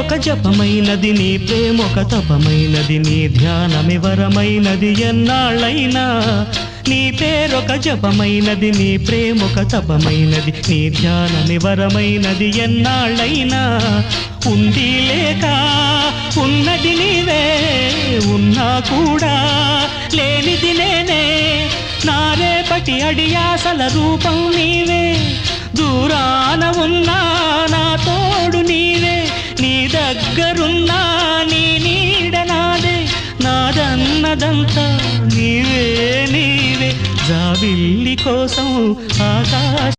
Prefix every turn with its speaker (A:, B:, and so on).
A: పేరొక జపమైనది నీ ప్రేమొక తపమైనది నీ ధ్యానమి వరమైనది ఎన్నాళ్ళైనా నీ పేరొక జపమైనది నీ ప్రేమొక తపమైనది నీ ధ్యానమి వరమైనది ఎన్నాళ్ళైనా ఉంది లేక ఉన్నది నీవే ఉన్నా కూడా లేనిది నేనే నా రేపటి అడియాసల రూపం నీవే దూరాన ఉన్నా నా తోడు నీవే నీ దగ్గరున్నా నీ నీడ నాదే నాదన్నదంతా నీవే నీవే జాబిల్లి కోసం ఆకాశ